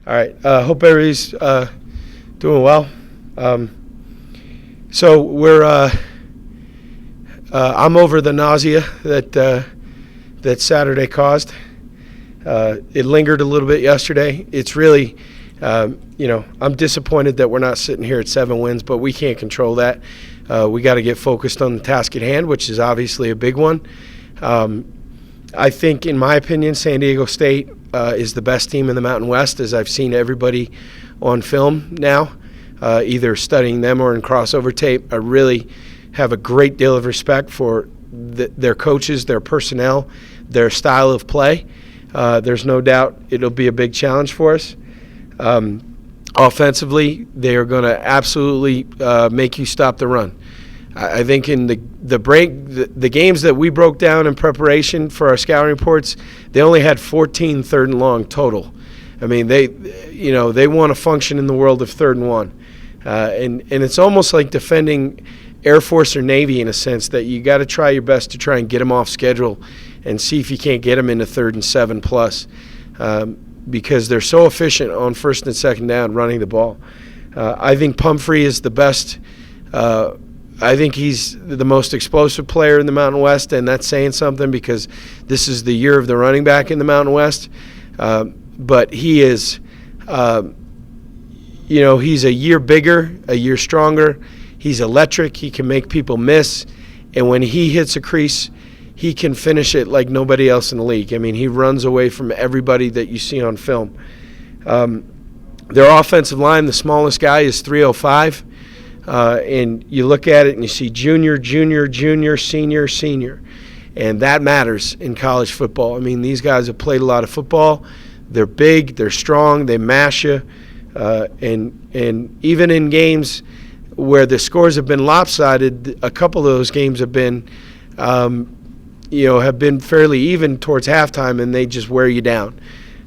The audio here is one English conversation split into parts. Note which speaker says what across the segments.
Speaker 1: All right. Hope everybody's doing well. So we're I'm over the nausea that Saturday caused. It lingered a little bit yesterday. It's really, I'm disappointed that we're not sitting here at 7 wins, but we can't control that. We got to get focused on the task at hand, which is obviously a big one. I think, in my opinion, San Diego State is the best team in the Mountain West, as I've seen everybody on film now, either studying them or in crossover tape. I really have a great deal of respect for their coaches, their personnel, their style of play. There's no doubt it'll be a big challenge for us. Offensively, they are going to absolutely make you stop the run. I think in the games that we broke down in preparation for our scouting reports, they only had 14 third and long total. I mean, they want to function in the world of 3rd and 1. And it's almost like defending Air Force or Navy in a sense, that you got to try your best to try and get them off schedule and see if you can't get them into 3rd and 7 plus, because they're so efficient on 1st and 2nd down running the ball. I think Pumphrey is the best. I think he's the most explosive player in the Mountain West, and that's saying something because this is the year of the running back in the Mountain West. But he is, he's a year bigger, a year stronger. He's electric. He can make people miss. And when he hits a crease, he can finish it like nobody else in the league. I mean, he runs away from everybody that you see on film. Their offensive line, the smallest guy is 305. And you look at it and you see junior, senior. And that matters in college football. I mean, these guys have played a lot of football. They're big, they're strong, they mash you. And even in games where the scores have been lopsided, a couple of those games have been, fairly even towards halftime, and they just wear you down.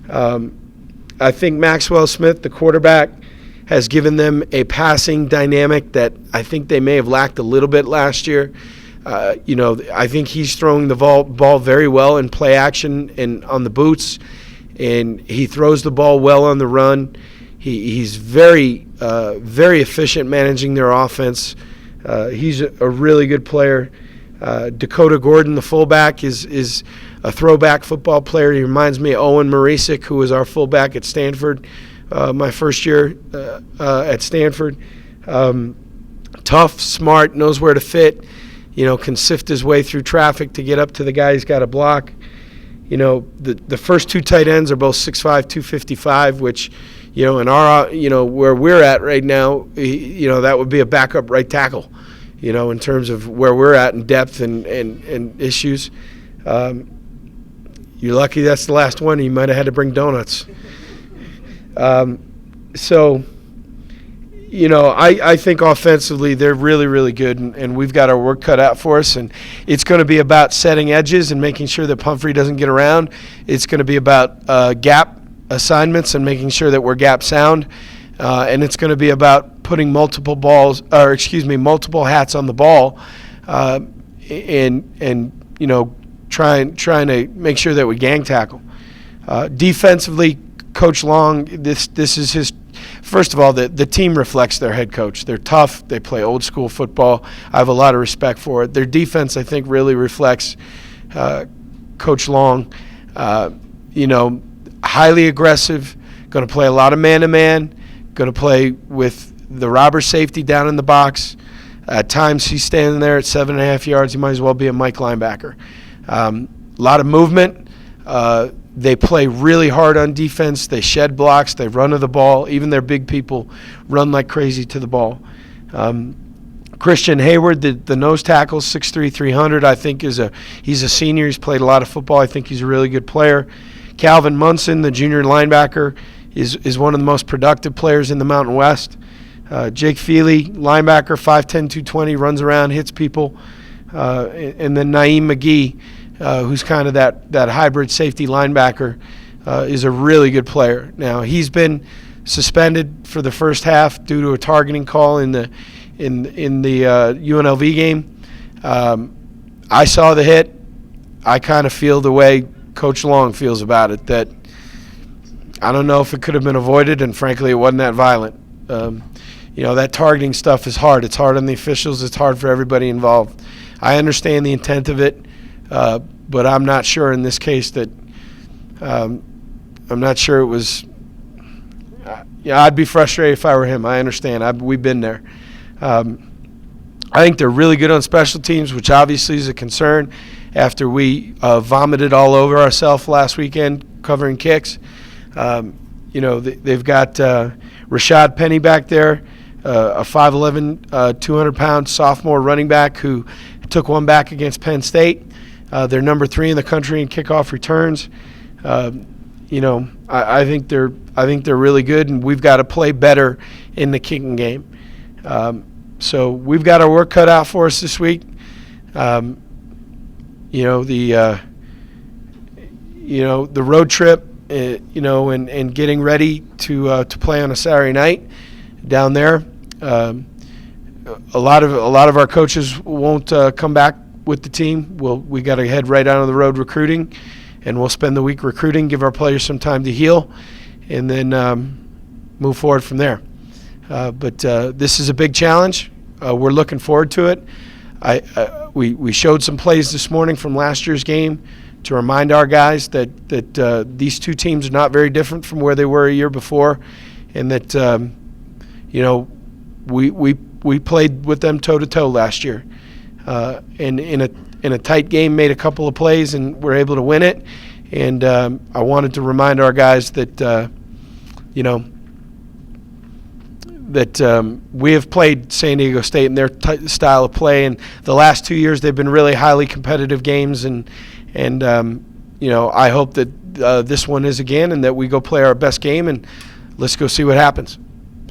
Speaker 1: I think Maxwell Smith, the quarterback, has given them a passing dynamic that I think they may have lacked a little bit last year. I think he's throwing the ball very well in play action and on the boots, and he throws the ball well on the run. He's very, very efficient managing their offense. He's a really good player. Dakota Gordon, the fullback, is a throwback football player. He reminds me of Owen Marisic, who was our fullback at Stanford. My first year at Stanford. Tough, smart, knows where to fit, can sift his way through traffic to get up to the guy he's got to block. The first 2 tight ends are both 6'5", 255, which, in our, where we're at right now, that would be a backup right tackle, in terms of where we're at in depth and issues. You're lucky that's the last one. You might have had to bring donuts. I think offensively they're really, really good, and we've got our work cut out for us. And it's going to be about setting edges and making sure that Pumphrey doesn't get around. It's going to be about gap assignments and making sure that we're gap sound. And it's going to be about putting multiple hats on the ball, trying to make sure that we gang tackle. Defensively, Coach Long, this is his. First of all, the team reflects their head coach. They're tough. They play old school football. I have a lot of respect for it. Their defense, I think, really reflects Coach Long. Highly aggressive. Going to play a lot of man-to-man. Going to play with the robber safety down in the box. At times, he's standing there at 7.5 yards. He might as well be a Mike linebacker. A lot of movement. They play really hard on defense. They shed blocks. They run to the ball. Even their big people run like crazy to the ball. Christian Hayward, the nose tackle, 6'3", 300, I think he's a senior. He's played a lot of football. I think he's a really good player. Calvin Munson, the junior linebacker, is one of the most productive players in the Mountain West. Jake Feely, linebacker, 5'10", 220, runs around, hits people. And then Naeem McGee, who's kind of that hybrid safety linebacker, is a really good player. Now, he's been suspended for the first half due to a targeting call in the UNLV game. I saw the hit. I kind of feel the way Coach Long feels about it, that I don't know if it could have been avoided, and frankly, it wasn't that violent. That targeting stuff is hard. It's hard on the officials. It's hard for everybody involved. I understand the intent of it, but I'm not sure in this case that I'm not sure it was. I'd be frustrated if I were him. I understand. We've been there. I think they're really good on special teams, which obviously is a concern after we vomited all over ourselves last weekend covering kicks. They've got Rashad Penny back there, a 5'11", 200-pound sophomore running back who took one back against Penn State. They're number 3 in the country in kickoff returns. I think they're really good, and we've got to play better in the kicking game. So we've got our work cut out for us this week. The road trip, and getting ready to play on a Saturday night down there. A lot of our coaches won't come back with the team. We got to head right out on the road recruiting, and we'll spend the week recruiting, give our players some time to heal, and then move forward from there. But this is a big challenge. We're looking forward to it. We showed some plays this morning from last year's game to remind our guys that these two teams are not very different from where they were a year before, and that we played with them toe to toe last year, and in a tight game made a couple of plays and were able to win it. And I wanted to remind our guys that we have played San Diego State in their style of play, and the last 2 years they've been really highly competitive games, and I hope that this one is again, and that we go play our best game, and let's go see what happens.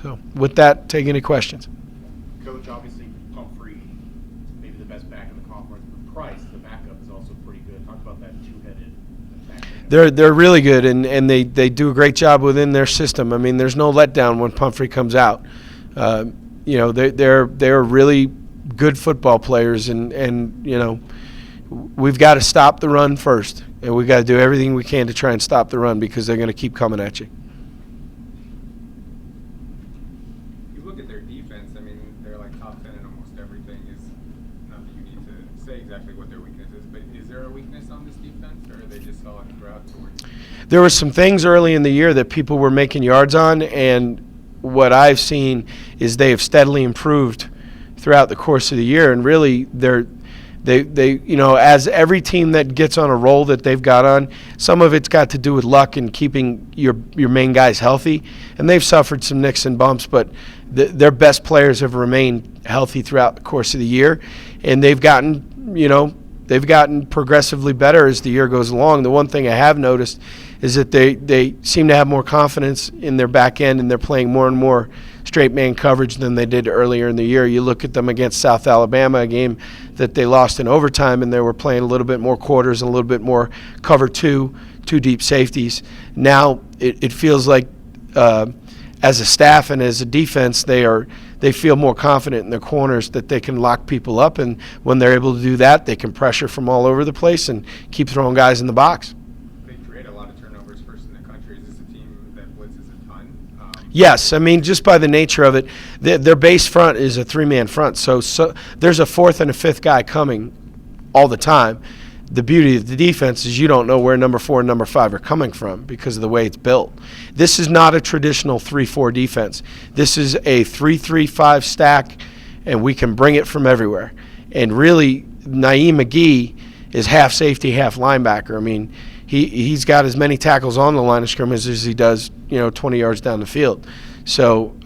Speaker 1: So with that, take any questions.
Speaker 2: Coach, obviously Pumphrey, maybe the best back in the conference, but Price, the backup, is also pretty good. Talk about that two-headed back. They're
Speaker 1: really good, and they do a great job within their system. I mean, there's no letdown when Pumphrey comes out. They're really good football players, and we've got to stop the run first, and we've got to do everything we can to try and stop the run, because they're going to keep coming at you.
Speaker 3: You look at their defense, I mean, they're like top 10 in almost everything. Is not that you need to say exactly what their weakness is, but is there a weakness on this defense, or are they just solid throughout towards?
Speaker 1: There were some things early in the year that people were making yards on, and what I've seen is they have steadily improved throughout the course of the year, and really they as every team that gets on a roll that they've got on, some of it's got to do with luck and keeping your main guys healthy, and they've suffered some nicks and bumps, but their best players have remained healthy throughout the course of the year, and they've gotten progressively better as the year goes along. The one thing I have noticed is that they seem to have more confidence in their back end, and they're playing more and more straight man coverage than they did earlier in the year. You look at them against South Alabama, a game that they lost in overtime, and they were playing a little bit more quarters and a little bit more cover two deep safeties. Now it feels like as a staff and as a defense, they feel more confident in their corners that they can lock people up, and when they're able to do that, they can pressure from all over the place and keep throwing guys in the box.
Speaker 3: They create a lot of turnovers first in the country. Is this a team that blitzes a ton?
Speaker 1: Yes, I mean, just by the nature of it, their base front is a three-man front, so there's a fourth and a fifth guy coming all the time. The beauty of the defense is you don't know where number 4 and number 5 are coming from because of the way it's built. This is not a traditional 3-4 defense. This is a 3-3-5 stack, and we can bring it from everywhere. And really, Naeem McGee is half safety, half linebacker. I mean, he's got as many tackles on the line of scrimmage as he does, 20 yards down the field. So,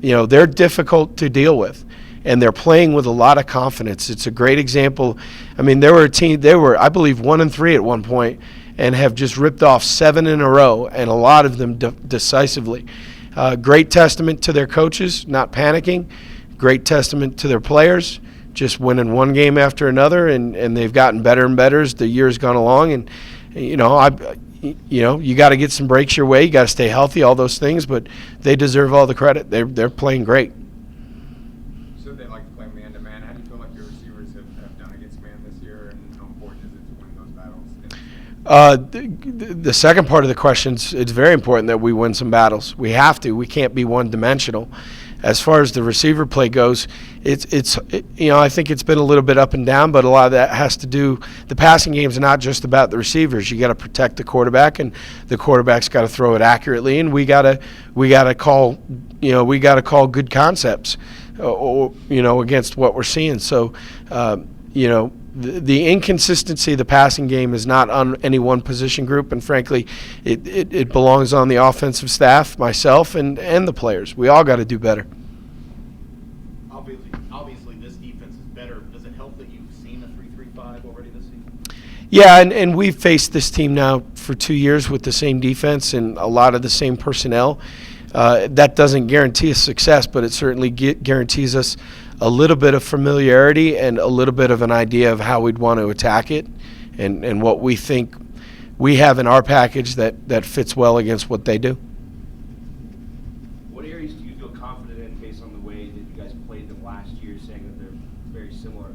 Speaker 1: they're difficult to deal with, and they're playing with a lot of confidence. It's a great example. I mean, they were, I believe, 1-3 at one point, and have just ripped off 7 in a row, and a lot of them decisively. Great testament to their coaches, not panicking. Great testament to their players, just winning one game after another, and they've gotten better and better as the year's gone along. And you got to get some breaks your way. You got to stay healthy, all those things, but they deserve all the credit. They're playing great.
Speaker 3: So they like to play man-to-man. How do you feel like your receivers have done against man this year, and how important is it to win those battles?
Speaker 1: The second part of the question, it's very important that we win some battles. We have to. We can't be one-dimensional. As far as the receiver play goes, I think it's been a little bit up and down, but a lot of that has to do. The passing game is not just about the receivers. You got to protect the quarterback, and the quarterback's got to throw it accurately, and we got to call good concepts, against what we're seeing. So, the inconsistency of the passing game is not on any one position group, and frankly, it belongs on the offensive staff, myself, and the players. We all got to do better.
Speaker 2: Obviously, this defense is better. Does it help that you've seen a 3-3-5 already this season?
Speaker 1: Yeah, and we've faced this team now for 2 years with the same defense and a lot of the same personnel. That doesn't guarantee us success, but it certainly guarantees us a little bit of familiarity and a little bit of an idea of how we'd want to attack it and what we think we have in our package that fits well against what they do.
Speaker 4: What areas do you feel confident in based on the way that you guys played them last year, saying that they're very similar?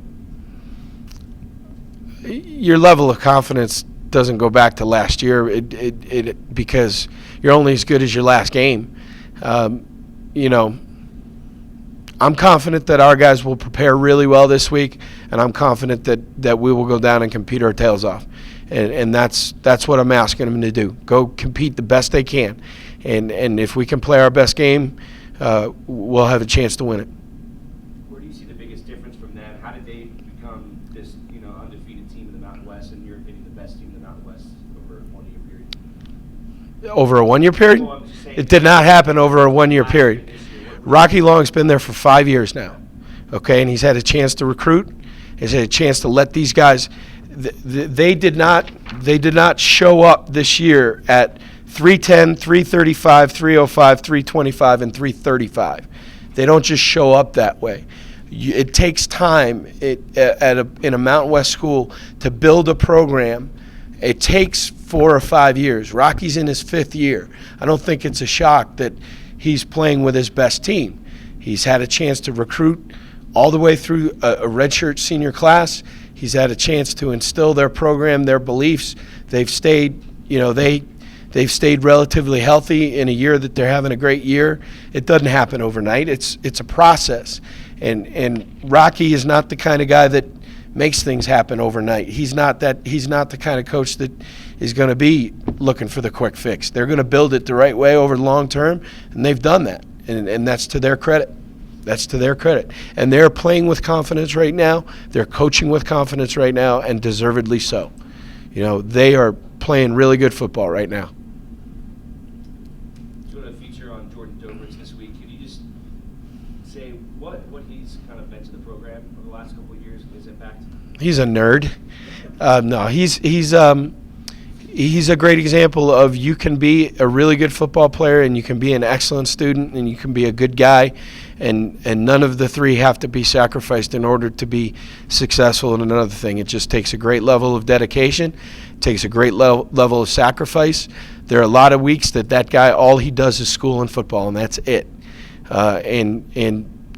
Speaker 1: Your level of confidence doesn't go back to last year because you're only as good as your last game. I'm confident that our guys will prepare really well this week, and I'm confident that we will go down and compete our tails off. And that's what I'm asking them to do. Go compete the best they can. And if we can play our best game, we'll have a chance to win it.
Speaker 4: Where do you see the biggest difference from them? How did they become this undefeated team in the Mountain West, and in your opinion, the best team in the Mountain West over a 1-year period?
Speaker 1: Over a 1-year period?
Speaker 4: Well, I'm just saying,
Speaker 1: It did not happen over a 1-year period. Rocky Long's been there for 5 years now, okay, and he's had a chance to recruit. He's had a chance to let these guys. They did not show up this year at 310, 335, 305, 325, and 335. They don't just show up that way. It takes time in a Mountain West school to build a program. It takes 4 or 5 years. Rocky's in his 5th year. I don't think it's a shock that he's playing with his best team. He's had a chance to recruit all the way through a redshirt senior class. He's had a chance to instill their program, their beliefs. They've stayed, they've stayed relatively healthy in a year that they're having a great year. It doesn't happen overnight. It's a process. And Rocky is not the kind of guy that makes things happen overnight. He's not the kind of coach that is going to be looking for the quick fix. They're going to build it the right way over the long term, and they've done that. And that's to their credit. That's to their credit. And they're playing with confidence right now. They're coaching with confidence right now, and deservedly so. They are playing really good football right now.
Speaker 4: Doing a feature on Jordan Dobrich this week. Could you just say what he's kind of meant to the program over the last couple of years, his impact?
Speaker 1: He's a nerd. No, he's a great example of you can be a really good football player, and you can be an excellent student, and you can be a good guy, and none of the three have to be sacrificed in order to be successful in another thing. It just takes a great level of dedication. It takes a great level of sacrifice. There are a lot of weeks that guy, all he does is school and football, and that's it.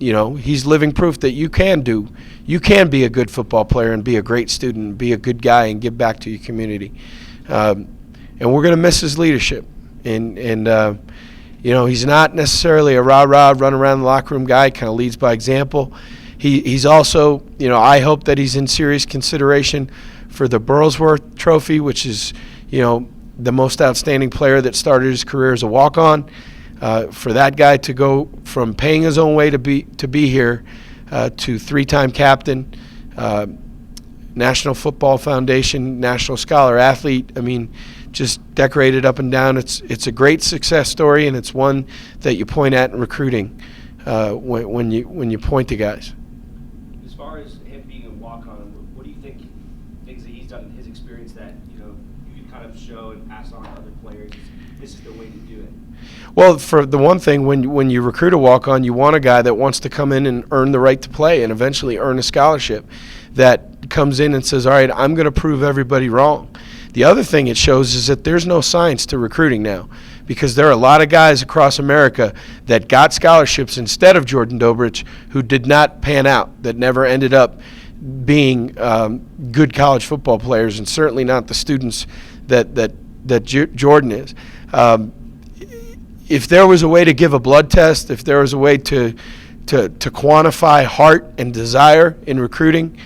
Speaker 1: He's living proof that you can be a good football player and be a great student and be a good guy and give back to your community. And we're going to miss his leadership. He's not necessarily a rah-rah, run around the locker room guy, kind of leads by example. He's also, I hope that he's in serious consideration for the Burlsworth Trophy, which is, the most outstanding player that started his career as a walk-on. For that guy to go from paying his own way to be here to 3-time captain, National Football Foundation, National Scholar Athlete, just decorated up and down. It's a great success story, and it's one that you point at in recruiting when you point to guys.
Speaker 4: As far as him being a walk-on, what do you think things that he's done in his experience that you can kind of show and pass on to other players? This is the way to do it.
Speaker 1: Well, for the one thing, when you recruit a walk-on, you want a guy that wants to come in and earn the right to play and eventually earn a scholarship, that comes in and says, all right, I'm going to prove everybody wrong. The other thing it shows is that there's no science to recruiting now, because there are a lot of guys across America that got scholarships instead of Jordan Dobrich who did not pan out, that never ended up being good college football players, and certainly not the students that Jordan is. If there was a way to give a blood test, if there was a way to quantify heart and desire in recruiting,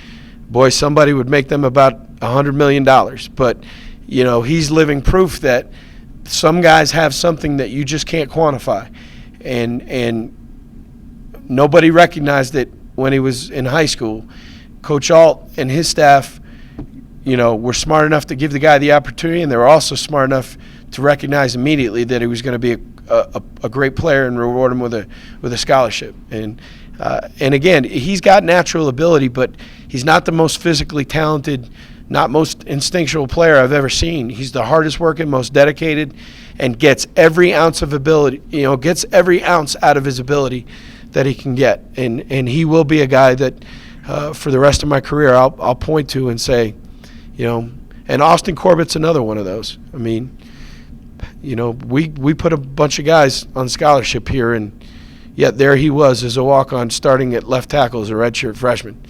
Speaker 1: boy, somebody would make them about $100 million. But, he's living proof that some guys have something that you just can't quantify. And nobody recognized it when he was in high school. Coach Alt and his staff, were smart enough to give the guy the opportunity, and they were also smart enough to recognize immediately that he was going to be a great player and reward him with a scholarship. And again, he's got natural ability, but he's not the most physically talented, not most instinctual player I've ever seen. He's the hardest working, most dedicated, and gets every ounce of ability, gets every ounce out of his ability that he can get. And he will be a guy that for the rest of my career I'll point to and say, and Austin Corbett's another one of those. I mean, we put a bunch of guys on scholarship here, and yet there he was as a walk-on starting at left tackle as a redshirt freshman.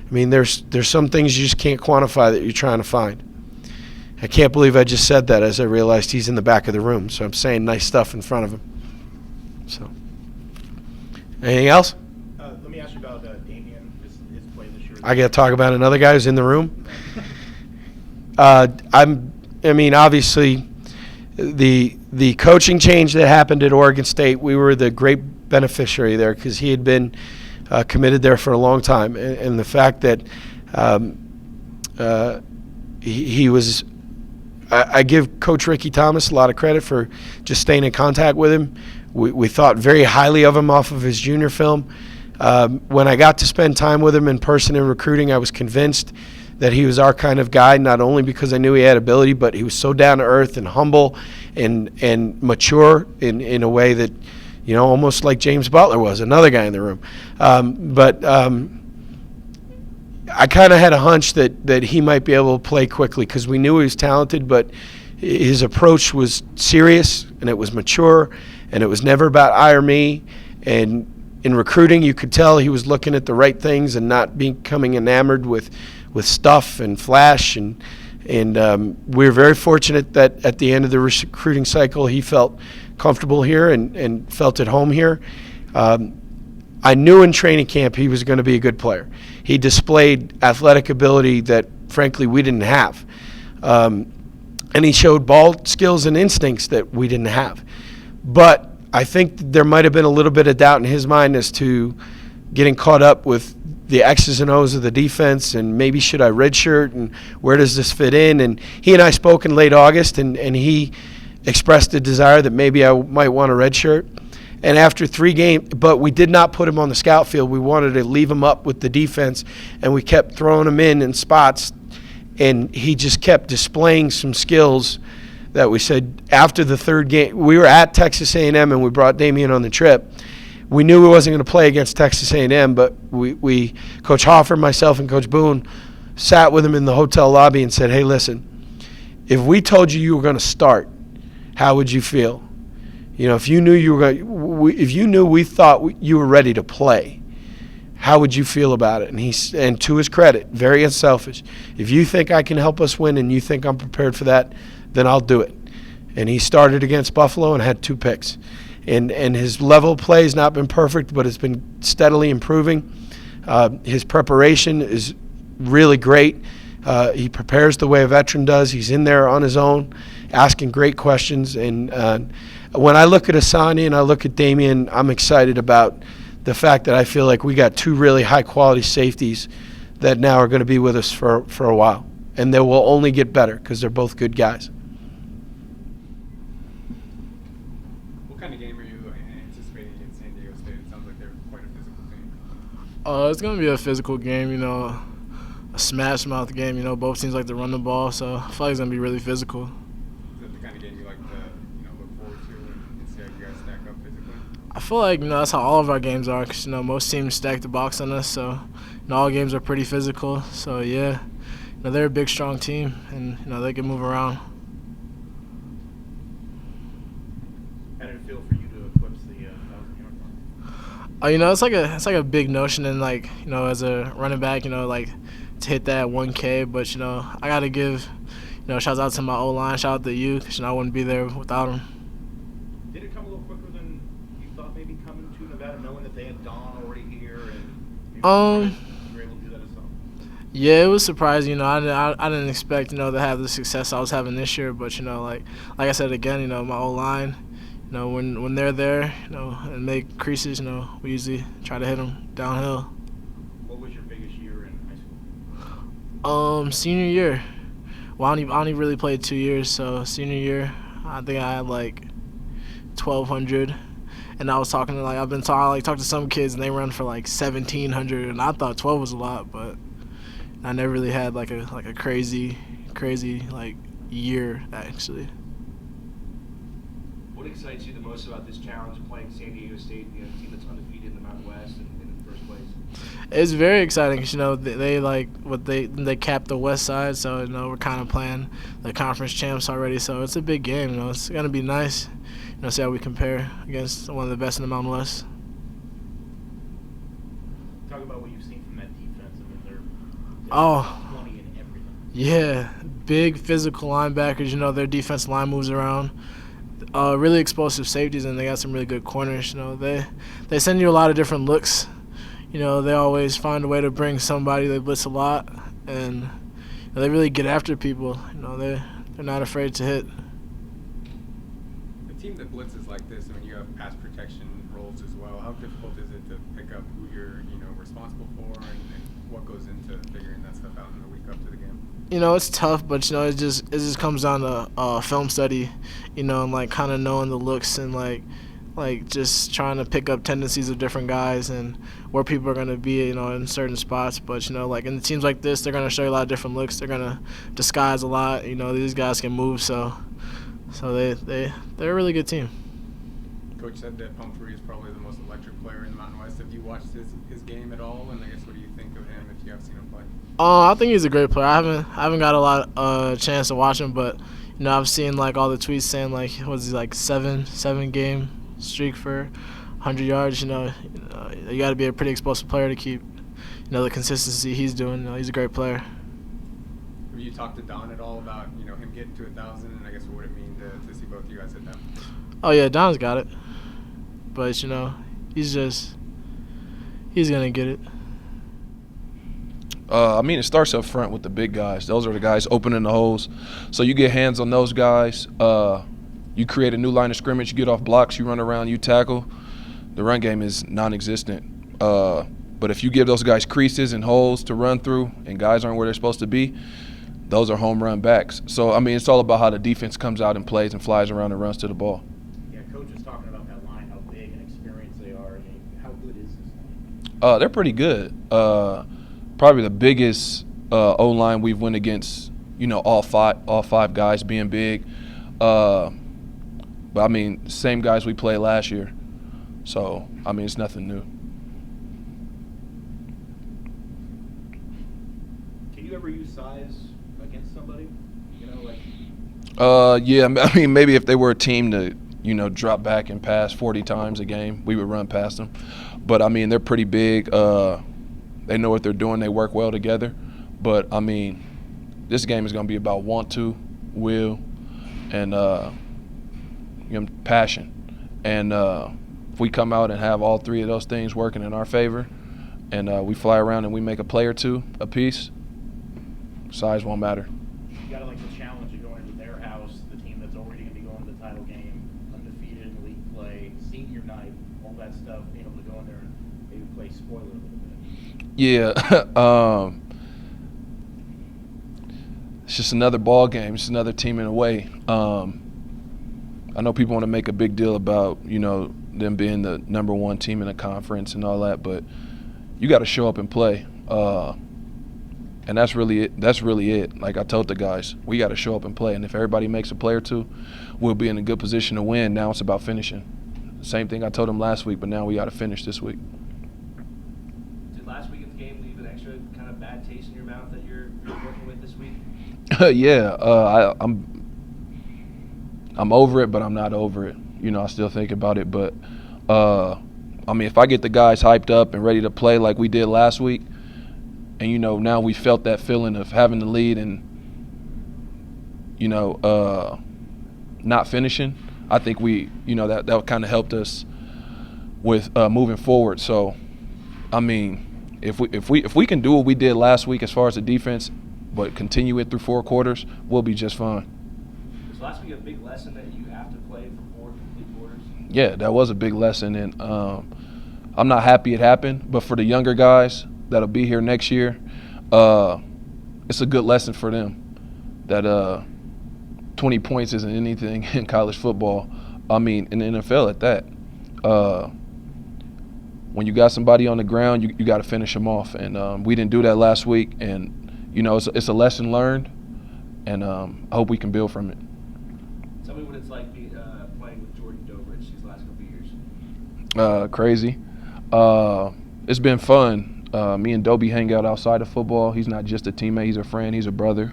Speaker 1: I mean, there's some things you just can't quantify that you're trying to find. I can't believe I just said that as I realized he's in the back of the room, so I'm saying nice stuff in front of him. So, anything else?
Speaker 2: Let me ask you about Dameon, his play this year.
Speaker 1: I got to talk about another guy who's in the room. Obviously, the coaching change that happened at Oregon State, we were the great beneficiary there because he had been committed there for a long time, and the fact that he was. I give Coach Ricky Thomas a lot of credit for just staying in contact with him. We thought very highly of him off of his junior film. When I got to spend time with him in person in recruiting, I was convinced that he was our kind of guy, not only because I knew he had ability, but he was so down to earth and humble and mature in a way that, almost like James Butler was, another guy in the room. But I kind of had a hunch that he might be able to play quickly because we knew he was talented, but his approach was serious and it was mature and it was never about I or me. And in recruiting, you could tell he was looking at the right things and not becoming enamored with stuff and flash. And we were very fortunate that at the end of the recruiting cycle, he felt comfortable here and felt at home here. I knew in training camp he was going to be a good player. He displayed athletic ability that, frankly, we didn't have. And he showed ball skills and instincts that we didn't have. But I think there might have been a little bit of doubt in his mind as to getting caught up with the X's and O's of the defense and maybe should I redshirt and where does this fit in? And he and I spoke in late August, and he expressed a desire that maybe I might want a redshirt. And after 3 games, but we did not put him on the scout field. We wanted to leave him up with the defense, and we kept throwing him in spots, and he just kept displaying some skills that we said after the 3rd game. We were at Texas A&M, and we brought Dameon on the trip. We knew we wasn't going to play against Texas A&M, but we Coach Hoffer, myself, and Coach Boone sat with him in the hotel lobby and said, hey, listen, if we told you were going to start, how would you feel? If you knew we thought you were ready to play, how would you feel about it? And to his credit, very unselfish. If you think I can help us win and you think I'm prepared for that, then I'll do it. And he started against Buffalo and had 2 picks. And his level of play has not been perfect, but it's been steadily improving. His preparation is really great. He prepares the way a veteran does. He's in there on his own, asking great questions. And when I look at Asani and I look at Dameon, I'm excited about the fact that I feel like we got 2 really high-quality safeties that now are going to be with us for a while. And they will only get better because they're both good guys.
Speaker 3: What kind of game are you anticipating against San Diego State? It sounds like they're quite a physical team.
Speaker 5: It's going to be a physical game, a smash-mouth game. Both teams like to run the ball, so I feel like it's going to be really physical.
Speaker 3: Is that the kind of game you like to look forward to and see how you guys stack up physically?
Speaker 5: I feel like that's how all of our games are because most teams stack the box on us, so all games are pretty physical. So yeah, they're a big, strong team, and they can move around.
Speaker 2: How did it feel for you to eclipse the 1,000-yard mark?
Speaker 5: It's like a big notion, and as a running back, to hit that 1K. But I got to give shout out to my O-line, shout out to you, because I wouldn't be there without them.
Speaker 2: Did it come a little quicker than you thought maybe coming to Nevada, knowing that they had Don already here and maybe you were able to do that as well?
Speaker 5: Yeah, it was surprising. I didn't expect to have the success I was having this year. But like I said again, my O-line, when they're there, and make creases, we usually try to hit them downhill.
Speaker 2: What was your biggest year in high school?
Speaker 5: Senior year. Well, I only really played 2 years, so senior year, I think I had like 1,200. And I was talking to I talked to some kids and they run for like 1,700, and I thought 12 was a lot, but I never really had like a crazy like year actually.
Speaker 4: What excites you the most about this challenge of playing San Diego State, a team that's undefeated in the Mountain West and in the first place?
Speaker 5: It's very exciting because they capped the West Side, so we're kind of playing the conference champs already. So it's a big game. It's gonna be nice. See how we compare against one of the best in the Mountain West.
Speaker 2: Talk about what you've seen from that defense. I mean, they're 20 in everything.
Speaker 5: Yeah, big physical linebackers. Their defensive line moves around. Really explosive safeties, and they got some really good corners. They send you a lot of different looks. They always find a way to bring somebody. They blitz a lot, and they really get after people. They're not afraid to hit.
Speaker 3: A team that blitzes like this, you have pass protection roles as well. How difficult is it to pick up who you're responsible for, and what goes into figuring that stuff out in the week up to the game?
Speaker 5: It's tough, but it just comes down to film study, and kind of knowing the looks and like just trying to pick up tendencies of different guys and where people are going to be, in certain spots. But in teams like this, they're going to show you a lot of different looks. They're going to disguise a lot. These guys can move, so they're a really good team.
Speaker 3: Coach said that Pumphrey is probably the most electric player in the Mountain West. Have you watched his game at all? And I guess what do you think of him if you have seen him play?
Speaker 5: I think he's a great player. I haven't got a lot chance to watch him, but I've seen all the tweets saying was he seven game streak for 100 yards. You got to be a pretty explosive player to keep the consistency he's doing. He's a great player.
Speaker 3: Have you talked to Don at all about him getting to 1,000, and I guess what would it mean to see both you guys hit that?
Speaker 5: Oh yeah, Don's got it, but he's gonna get it.
Speaker 6: It starts up front with the big guys. Those are the guys opening the holes. So you get hands on those guys. You create a new line of scrimmage. You get off blocks. You run around. You tackle. The run game is non-existent. But if you give those guys creases and holes to run through and guys aren't where they're supposed to be, those are home run backs. So, it's all about how the defense comes out and plays and flies around and runs to the ball.
Speaker 2: Yeah, Coach was talking about that line, how big and experienced they are. How good is this line?
Speaker 6: They're pretty good. Probably the biggest O-line we've went against, all five guys being big. But, same guys we played last year. So, it's nothing new.
Speaker 2: Can you ever use size against somebody?
Speaker 6: Yeah, maybe if they were a team to, drop back and pass 40 times a game, we would run past them. But, they're pretty big. They know what they're doing. They work well together. But, this game is going to be about want to, will, and passion. And if we come out and have all three of those things working in our favor and we fly around and we make a play or two apiece, size won't matter.
Speaker 2: You got to the challenge of going into their house, the team that's already going to be going to the title game, undefeated in league play, senior night, all that stuff, being able to go in there and maybe play spoiler a little bit.
Speaker 6: Yeah. It's just another ball game. It's another team in a way. I know people want to make a big deal about, them being the number one team in the conference and all that, but you got to show up and play. And that's really it. Like I told the guys, we got to show up and play. And if everybody makes a play or two, we'll be in a good position to win. Now it's about finishing. Same thing I told them last week, but now we got to finish this week.
Speaker 4: Did last weekend's game leave an extra kind of bad taste in your mouth that you're working with this week?
Speaker 6: Yeah, I'm over it, but I'm not over it. I still think about it. But, if I get the guys hyped up and ready to play like we did last week, and, now we felt that feeling of having the lead and not finishing, I think we, that kind of helped us with moving forward. So, I mean, if we can do what we did last week as far as the defense, but continue it through 4 quarters, we'll be just fine.
Speaker 4: Was last week a big lesson that you have to play for 4 complete quarters?
Speaker 6: Yeah, that was a big lesson, and I'm not happy it happened. But for the younger guys that'll be here next year, it's a good lesson for them that 20 points isn't anything in college football. I mean, in the NFL at that. When you got somebody on the ground, you got to finish them off, and we didn't do that last week. And it's a lesson learned, and I hope we can build from it.
Speaker 4: Tell me what it's like playing with Jordan Dobridge these last couple of years.
Speaker 6: Crazy. It's been fun. Me and Dobie hang out outside of football. He's not just a teammate; he's a friend. He's a brother.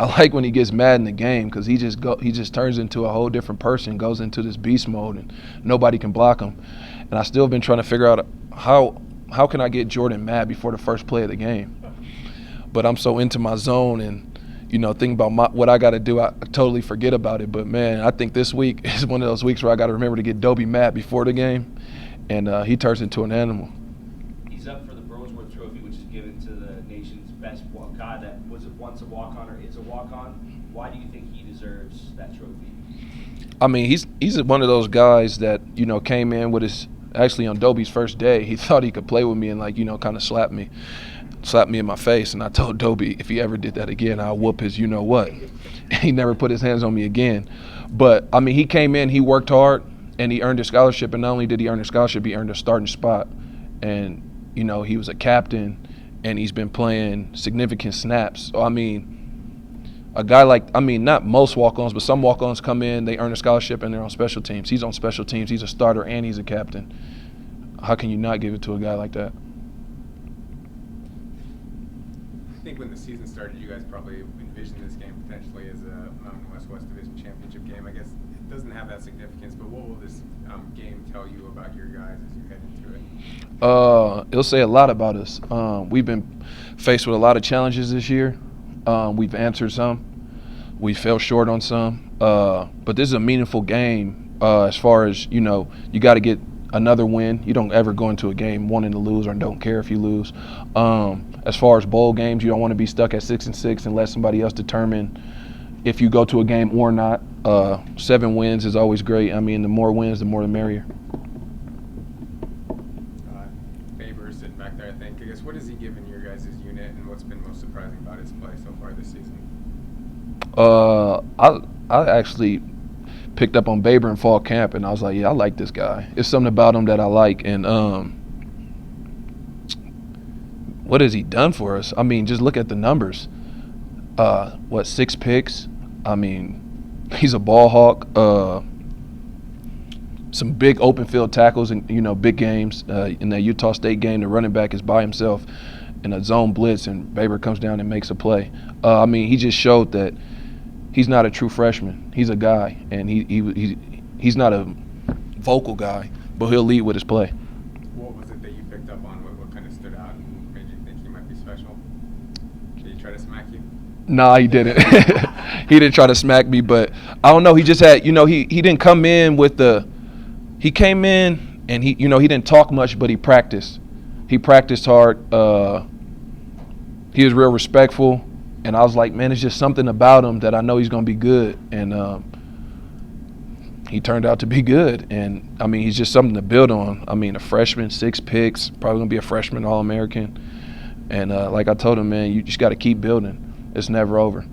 Speaker 6: I like when he gets mad in the game because he just turns into a whole different person, goes into this beast mode, and nobody can block him. And I still been trying to figure out how can I get Jordan mad before the first play of the game. But I'm so into my zone and thinking about what I got to do, I totally forget about it. But man, I think this week is one of those weeks where I got to remember to get Dobie mad before the game, and he turns into an animal.
Speaker 4: He's up for the Broadsworth Trophy, which is given to the nation's best guy that was once a walk-on or is a walk-on. Why do you think he deserves that trophy?
Speaker 6: I mean, he's one of those guys that came in with actually on Dobie's first day. He thought he could play with me and kind of slapped me in my face. And I told Dobie if he ever did that again, I'll whoop his what. He never put his hands on me again. But I mean, he came in, he worked hard, and he earned a scholarship. And not only did he earn a scholarship, he earned a starting spot. And he was a captain, and he's been playing significant snaps. So, I mean, a guy not most walk-ons, but some walk-ons come in, they earn a scholarship, and they're on special teams. He's on special teams. He's a starter, and he's a captain. How can you not give it to a guy like that?
Speaker 3: I think when the season started, you guys probably envisioned this game potentially as a Mountain West Division championship game. I guess it doesn't have that significance, but what will this game tell you about your guys as you head into it?
Speaker 6: It'll say a lot about us. We've been faced with a lot of challenges this year. We've answered some. We fell short on some. But this is a meaningful game as far as, you got to get another win. You don't ever go into a game wanting to lose or don't care if you lose. As far as bowl games, you don't want to be stuck at 6-6 and let somebody else determine if you go to a game or not. 7 wins is always great. I mean, the more wins, the more the merrier.
Speaker 3: Baber sitting back there, I think. I guess what has he given your guys' unit, and what's been most surprising about his play so far this season?
Speaker 6: I actually picked up on Baber in fall camp, and I was like, yeah, I like this guy. It's something about him that I like, and what has he done for us? I mean, just look at the numbers. 6 picks? I mean, he's a ball hawk. Some big open field tackles in big games. In that Utah State game, the running back is by himself in a zone blitz, and Baber comes down and makes a play. I mean, he just showed that he's not a true freshman. He's a guy, and he's not a vocal guy, but he'll lead with his play.
Speaker 3: What was it that you picked up on? What kind of stood out and made you think he might be special? Did he try to smack you?
Speaker 6: Nah, he didn't. He didn't try to smack me, but I don't know. He just had, he didn't come in with the – he came in and he didn't talk much, but he practiced. He practiced hard. He was real respectful. And I was like, man, it's just something about him that I know he's going to be good. And he turned out to be good. And, I mean, he's just something to build on. I mean, a freshman, 6 picks, probably going to be a freshman All-American. And like I told him, man, you just got to keep building. It's never over.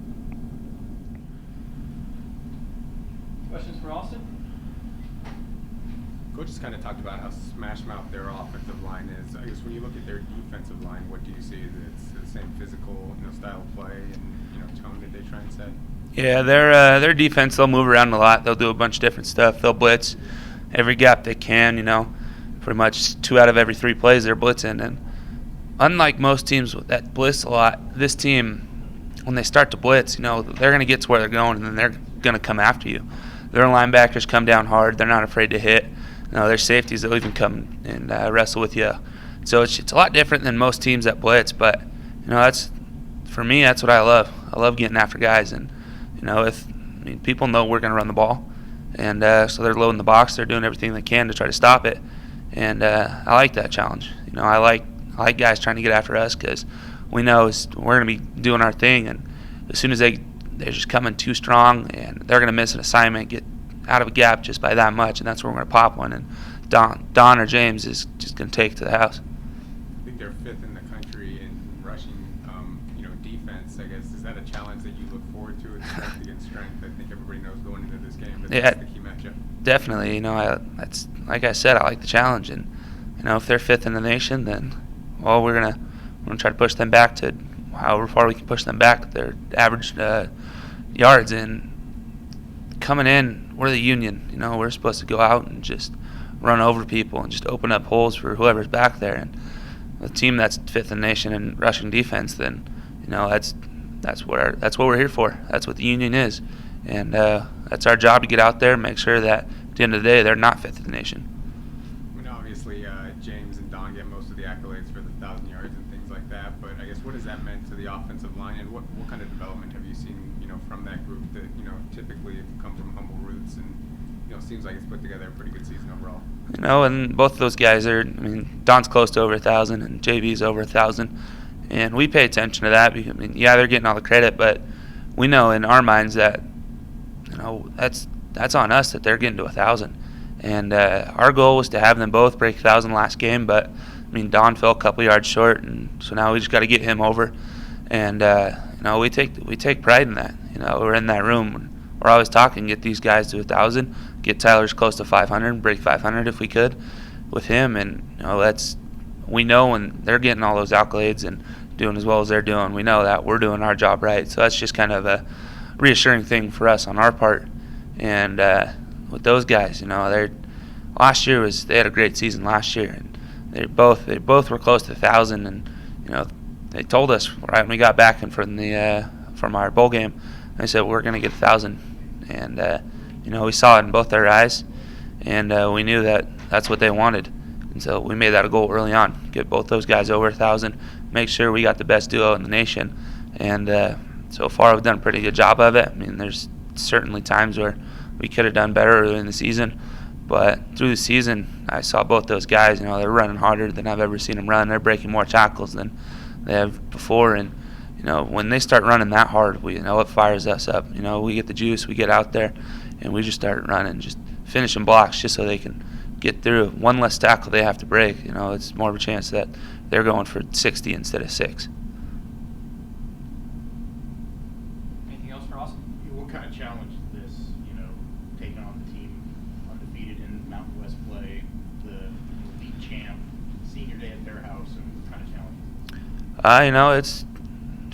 Speaker 2: Questions for Austin?
Speaker 3: Coach just kind of talked about how smash mouth their offensive line is. I guess when you look at their defensive line, what do you see? It's the same physical, style of play and tone that they try and set.
Speaker 7: Yeah, their defense, they'll move around a lot. They'll do a bunch of different stuff. They'll blitz every gap they can. Pretty much 2 out of every 3 plays they're blitzing. And unlike most teams that blitz a lot, this team, when they start to blitz, they're going to get to where they're going, and then they're going to come after you. Their linebackers come down hard. They're not afraid to hit. Their safeties, they'll even come and wrestle with you. So it's a lot different than most teams that blitz, but that's for me, that's what I love. I love getting after guys, and people know we're going to run the ball, and so they're loading the box. They're doing everything they can to try to stop it, and I like that challenge. I like guys trying to get after us because we know we're going to be doing our thing, and as soon as they're just coming too strong, and they're going to miss an assignment, get out of a gap just by that much, and that's where we're going to pop one. And Don or James is just going to take it to the house.
Speaker 3: I think they're 5th in the country in rushing, defense. I guess is that a challenge that you look forward to? It's strength against strength. I think everybody knows going into this game that that's the key matchup.
Speaker 7: Definitely. That's like I said. I like the challenge, and if they're 5th in the nation, then we're gonna try to push them back to however far we can push them back. Their average yards, and coming in, we're the Union. We're supposed to go out and just run over people and just open up holes for whoever's back there. And a team that's 5th in the nation in rushing defense, then that's what we're here for. That's what the Union is, and that's our job to get out there and make sure that at the end of the day they're not 5th in the nation.
Speaker 3: I mean, obviously James and Don get most of the accolades for the 1,000 yards and things like that, but I guess what has that meant to the offensive line, and what kind of development have you seen from that group that typically have come from humble roots, and seems like it's put together a pretty good season overall.
Speaker 7: And both of those guys Don's close to over 1,000 and JV's over 1,000, and we pay attention to that because they're getting all the credit, but we know in our minds that that's on us that they're getting to 1,000, and our goal was to have them both break 1,000 last game, but Don fell a couple yards short, and so now we just got to get him over, and we take pride in that. We're in that room and we're always talking, get these guys to 1,000, get Tyler's close to 500, break 500 if we could with him, and we know when they're getting all those accolades and doing as well as they're doing, we know that we're doing our job right. So that's just kind of a reassuring thing for us on our part. And with those guys, last year they had a great season last year, and they both were close to 1,000, and they told us right when we got back and from our bowl game, they said we're going to get 1,000, and we saw it in both their eyes, and we knew that that's what they wanted, and so we made that a goal early on, get both those guys over 1,000, make sure we got the best duo in the nation, and so far we've done a pretty good job of it. There's certainly times where we could have done better early in the season, but through the season I saw both those guys, they're running harder than I've ever seen them run. They're breaking more tackles than they have before, and when they start running that hard, it fires us up. We get the juice, we get out there, and we just start running, just finishing blocks just so they can get through. One less tackle they have to break, it's more of a chance that they're going for 60 instead of 6.
Speaker 2: Anything else for Austin? What kind of challenge is this, taking on the team undefeated in Mountain West play, the league champ, senior day at their house, and what kind of challenge?
Speaker 7: It's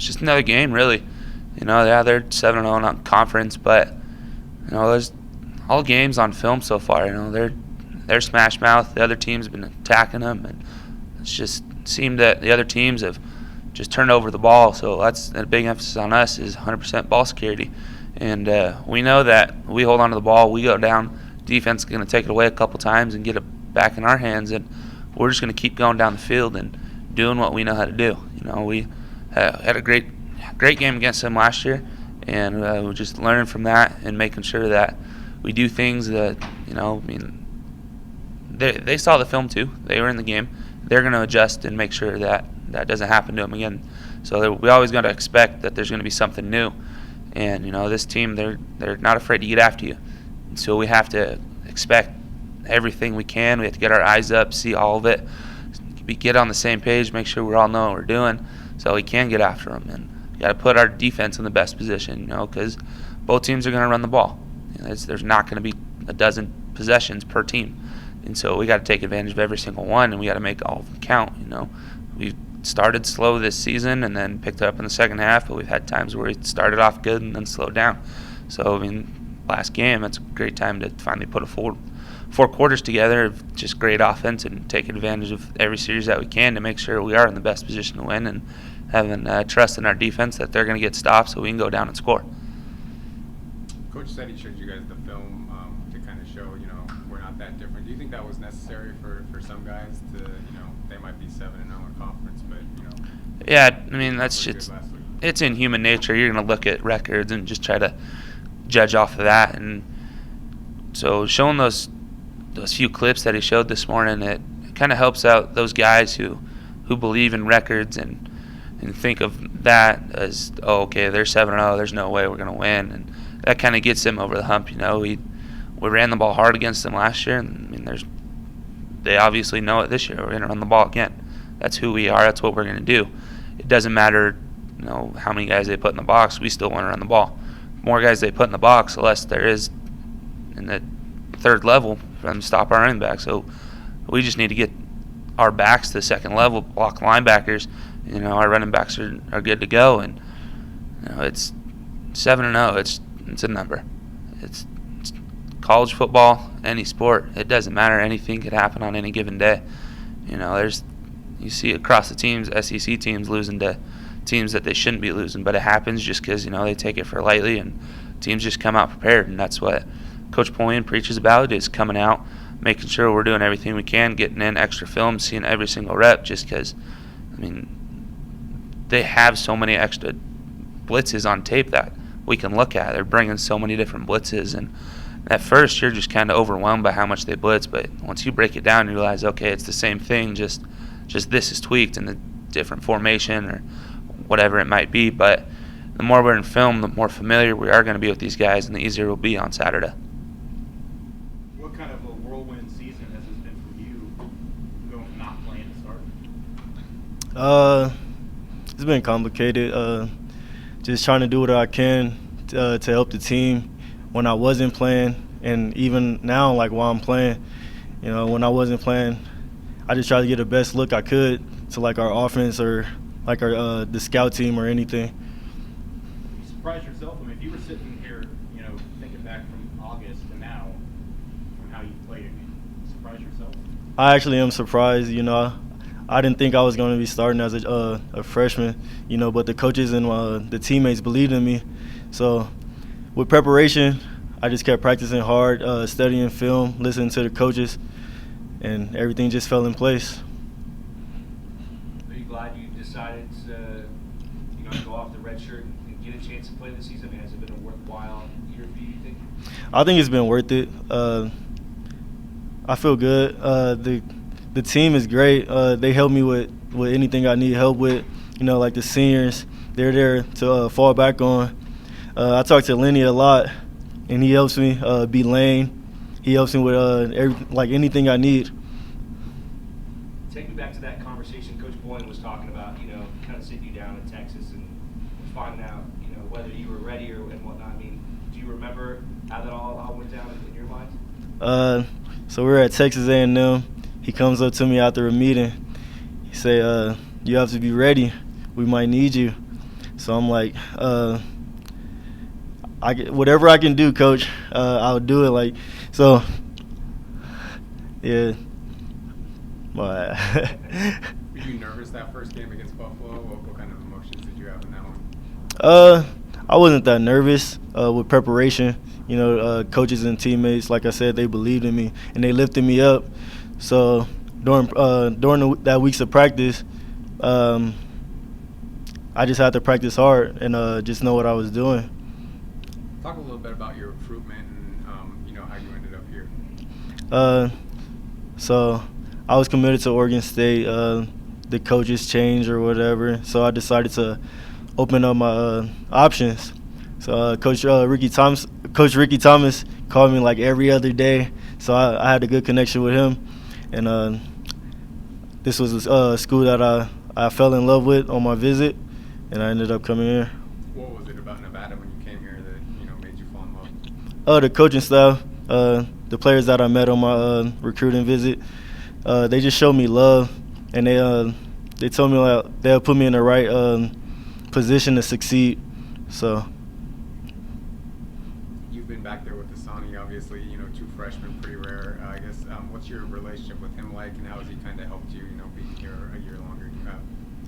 Speaker 7: just another game, really. They're 7-0 on conference, but there's all games on film so far. They're smash mouth. The other team's been attacking them, and it's just seemed that the other teams have just turned over the ball. So that's a big emphasis on us is 100% ball security, and we know that we hold on to the ball, we go down. Defense is going to take it away a couple times and get it back in our hands, and we're just going to keep going down the field and doing what we know how to do. We had a great game against them last year, and we're just learning from that and making sure that we do things that, they saw the film too. They were in the game. They're going to adjust and make sure that that doesn't happen to them again. So we always got to expect that there's going to be something new. And, this team, they're not afraid to get after you. And so we have to expect everything we can. We have to get our eyes up, see all of it, get on the same page, make sure we all know what we're doing so we can get after them. And we got to put our defense in the best position, because both teams are going to run the ball. There's not going to be a dozen possessions per team. And so we got to take advantage of every single one, and we got to make all of them count. We've started slow this season and then picked it up in the second half, but we've had times where we started off good and then slowed down. So, last game, it's a great time to finally put a four quarters together of just great offense and take advantage of every series that we can to make sure we are in the best position to win, and having trust in our defense that they're going to get stopped so we can go down and score.
Speaker 3: Coach said he showed you guys the film to kind of show, we're not that different. Do you think that was necessary for some guys to, they might be 7-0 in conference, but,
Speaker 7: Yeah, that's just it's in human nature. You're going to look at records and just try to judge off of that. And so showing those few clips that he showed this morning, it kind of helps out those guys who believe in records and think of that as, oh, okay, they're 7-0, there's no way we're going to win. And that kind of gets them over the hump. We ran the ball hard against them last year, and I mean, they obviously know it this year. We're going to run the ball again. That's who we are. That's what we're going to do. It doesn't matter, how many guys they put in the box. We still want to run the ball. The more guys they put in the box, the less there is in the third level for them to stop our running back. So we just need to get our backs to the second level, block linebackers. Our running backs are good to go, and it's 7-0. It's a number. It's college football, any sport. It doesn't matter. Anything could happen on any given day. You see across the teams, SEC teams losing to teams that they shouldn't be losing, but it happens just because they take it for lightly, and teams just come out prepared, and that's what Coach Polian preaches about, is coming out, making sure we're doing everything we can, getting in extra film, seeing every single rep, just because, they have so many extra blitzes on tape that we can look at. They're bringing so many different blitzes, and at first you're just kind of overwhelmed by how much they blitz, but once you break it down, you realize, okay, it's the same thing, just this is tweaked in a different formation or whatever it might be. But the more we're in film, the more familiar we are going to be with these guys, and the easier it will be on Saturday.
Speaker 2: What kind of a whirlwind season has this been for you, going from not playing to starting?
Speaker 8: It's been complicated. Just trying to do what I can to help the team when I wasn't playing, and even now, like while I'm playing. When I wasn't playing, I just tried to get the best look I could to like our offense or like our the scout team or anything.
Speaker 2: You surprised yourself? If you were sitting here, thinking back from August to now, from how you played, you surprised yourself?
Speaker 8: I actually am surprised. I didn't think I was going to be starting as a freshman, but the coaches and the teammates believed in me. So with preparation, I just kept practicing hard, studying film, listening to the coaches, and everything just fell in place.
Speaker 4: Are you glad you decided to, go off the red shirt and get a chance to play this season? Has it been a worthwhile year for you, you think?
Speaker 8: I think it's been worth it. I feel good. The team is great. They help me with anything I need help with. Like the seniors, they're there to fall back on. I talk to Lenny a lot, and he helps me be lane. He helps me with anything I need.
Speaker 4: Take me back to that conversation Coach Polian was talking about, kind of sitting you down in Texas and finding out, whether you were ready and whatnot. Do you remember how that all went down in your mind?
Speaker 8: So we were at Texas A&M. He comes up to me after a meeting. He say, you have to be ready. We might need you. So I'm like, whatever I can do, Coach, I'll do it. Yeah.
Speaker 3: Were you nervous that first game against Buffalo? What kind of emotions did you have in that one?
Speaker 8: I wasn't that nervous with preparation. Coaches and teammates, like I said, they believed in me and they lifted me up. So during that weeks of practice, I just had to practice hard and just know what I was doing.
Speaker 3: Talk a little bit about your recruitment and how you ended up here.
Speaker 8: So I was committed to Oregon State. The coaches changed or whatever, so I decided to open up my options. So Coach Ricky Thomas called me like every other day, so I had a good connection with him. And this was a school that I fell in love with on my visit, and I ended up coming here.
Speaker 3: What was it about Nevada when you came here that made you fall in love?
Speaker 8: The coaching staff, the players that I met on my recruiting visit, they just showed me love, and they told me they'll put me in the right position to succeed. So.
Speaker 3: You've been back there with Asani, obviously, two freshmen, pretty rare. I guess what's your relationship with him like, and how has he kind of helped you, being here a year longer than you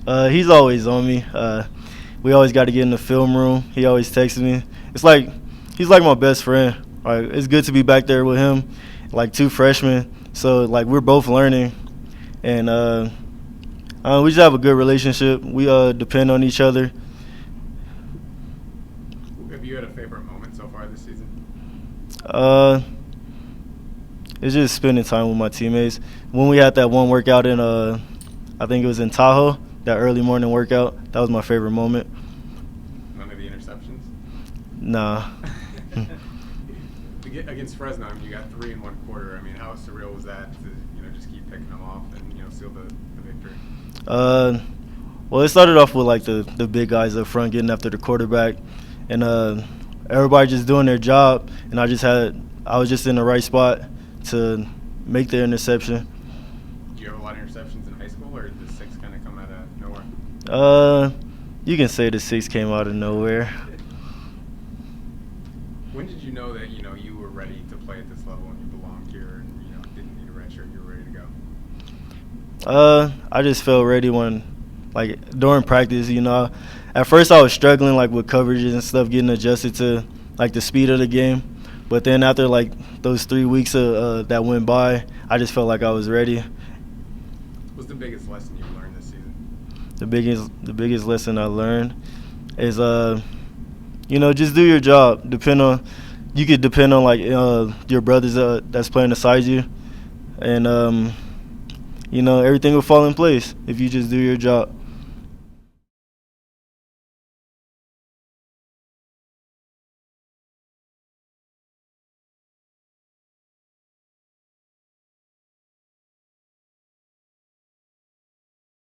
Speaker 3: have?
Speaker 8: He's always on me. We always got to get in the film room. He always texts me. It's like he's like my best friend. It's good to be back there with him, like two freshmen. So we're both learning, and we just have a good relationship. We depend on each other, It's just spending time with my teammates. When we had that one workout in, I think it was in Tahoe, that early morning workout, that was my favorite moment.
Speaker 3: None of the interceptions?
Speaker 8: Nah.
Speaker 3: Against Fresno, I mean, you got 3 in 1 quarter. I mean, how surreal was that to, just keep picking them off and, seal the victory?
Speaker 8: Well, it started off with, like, the big guys up front getting after the quarterback. And everybody just doing their job. And I was just in the right spot to make the interception.
Speaker 3: Do you have a lot of interceptions in high school, or did the 6 kind of come out of nowhere?
Speaker 8: You can say the 6 came out of nowhere.
Speaker 3: When did you know that, you were ready to play at this level and you belonged here and, didn't need a red shirt, you were ready to go?
Speaker 8: I just felt ready when, like, during practice, At first I was struggling, like, with coverages and stuff, getting adjusted to, like, the speed of the game. But then after, like, those 3 weeks that went by, I just felt like I was ready.
Speaker 3: What's the biggest lesson you learned this season?
Speaker 8: The biggest lesson I learned is, just do your job. You could depend on, like, your brothers that's playing beside you. And, everything will fall in place if you just do your job.